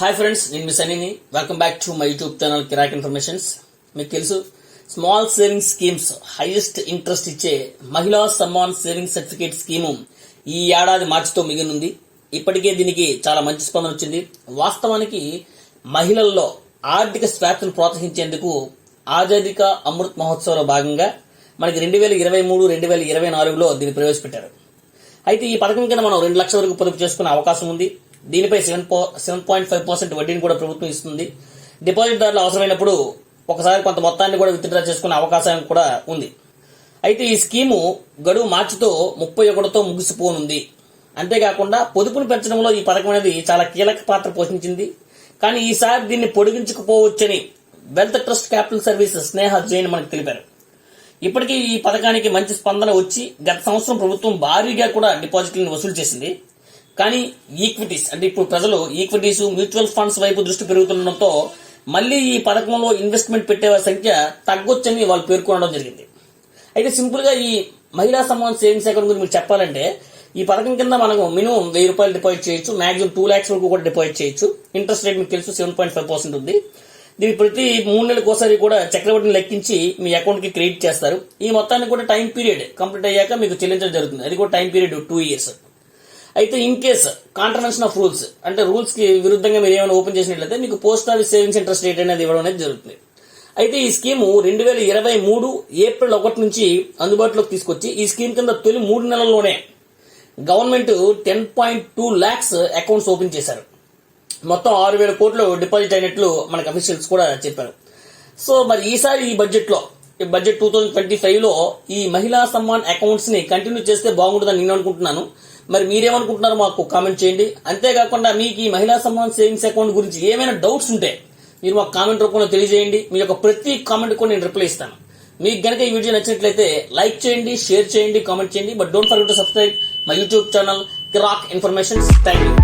Hi friends, నేను మీ సనీని. Welcome back to my YouTube channel Kiraak informations. మీకు తెలుసు, small saving schemes highest interest ఇచ్చే Mahila Samman saving certificate scheme ఈ ఏడాది మార్చితో మిగిలింది. ఇప్పటికే దీనికి చాలా మంచి స్పందన వచ్చింది. వాస్తవానికి మహిళల్లో ఆర్థిక స్వేచ్ఛను ప్రోత్సహించేందుకు ఆజాదీ కా అమృత్ మహోత్సవ్లో భాగంగా మనకి 2023-2024లో దీన్ని ప్రవేశపెట్టారు. అయితే ఈ పథకం కింద మనం 2 లక్షల వరకు పొదుపు చేసుకునే అవకాశం ఉంది. దీనిపై 7.5% వడ్డీని కూడా ప్రభుత్వం ఇస్తుంది. డిపాజిట్దారులు అవసరమైనప్పుడు ఒకసారి కొంత మొత్తాన్ని కూడా విత్డ్రా చేసుకునే అవకాశం కూడా ఉంది. అయితే ఈ స్కీము గడువు మార్చితో 31తో ముగిసిపోనుంది. అంతేకాకుండా పొదుపును పెంచడంలో ఈ పథకం అనేది చాలా కీలక పాత్ర పోషించింది. కానీ ఈసారి దీన్ని పొడిగించకపోవచ్చని వెల్త్ ట్రస్ట్ క్యాపిటల్ సర్వీస్ స్నేహ జైన్ మనకు తెలిపారు. ఇప్పటికీ ఈ పథకానికి మంచి స్పందన వచ్చి గత సంవత్సరం ప్రభుత్వం భారీగా కూడా డిపాజిట్లను వసూలు చేసింది. కానీ ఈక్విటీస్ అంటే ఇప్పుడు ప్రజలు ఈక్విటీస్, మ్యూచువల్ ఫండ్స్ వైపు దృష్టి పెరుగుతుండటంతో మళ్లీ ఈ పథకంలో ఇన్వెస్ట్మెంట్ పెట్టేవారి సంఖ్య తగ్గొచ్చని వాళ్ళు పేర్కొనడం జరిగింది. అయితే సింపుల్ గా ఈ మహిళా సమ్మాన్ సేవింగ్స్ అకౌంట్ గురించి మీకు చెప్పాలంటే, ఈ పథకం కింద మనకు మినిమం 1000 రూపాయలు డిపాజిట్ చేయొచ్చు, మాక్సిమం 2 lakhs వరకు కూడా డిపాజిట్ చేయొచ్చు. ఇంట్రెస్ట్ రేట్ మీకు తెలుసు 7.5% ఉంది. దీనికి ప్రతి 3 నెలలకు ఒకసారి కూడా చక్రవడ్డీని లెక్కించి మీ అకౌంట్ కి క్రెడిట్ చేస్తారు. ఈ మొత్తాన్ని కూడా టైం పీరియడ్ కంప్లీట్ అయ్యాక మీకు చెల్లించడం జరుగుతుంది. అది కూడా టైం పీరియడ్ 2 years. అయితే in case contravention of rules అంటే రూల్స్ కి విరుద్ధంగా మీరు ఏమైనా ఓపెన్ చేసినట్లయితే మీకు post office savings interest rate అనేది ఇవ్వడం అనేది జరుగుతుంది. అయితే ఈ స్కీము 2023 ఏప్రిల్ 1 నుంచి అందుబాటులోకి తీసుకొచ్చి ఈ స్కీమ్ కింద తొలి 3 నెలల్లోనే గవర్నమెంట్ 10.2 lakhs అకౌంట్స్ ఓపెన్ చేశారు. మొత్తం 6,000 కోట్లు డిపాజిట్ అయినట్లు మనకు అఫీషియల్స్ కూడా చెప్పారు. సో మరి ఈసారి ఈ బడ్జెట్ 2025లో ఈ మహిళా సమ్మాన్ అకౌంట్స్ ని కంటిన్యూ చేస్తే బాగుంటుందని నేను అనుకుంటున్నాను. మరి మీరేమనుకుంటున్నారో మాకు కామెంట్ చేయండి. అంతేకాకుండా మీకు ఈ మహిళా సమ్మాన్ సేవింగ్స్ అకౌంట్ గురించి ఏమైనా డౌట్స్ ఉంటే మీరు మాకు కామెంట్ రూపంలో తెలియజేయండి. మీ యొక్క ప్రతి కామెంట్ కూడా నేను రిప్లై ఇస్తాను. మీకు గనక ఈ వీడియో నచ్చినట్లయితే లైక్ చేయండి, షేర్ చేయండి, కామెంట్ చేయండి. But don't forget to subscribe my YouTube channel Kiraak informations. Thank you.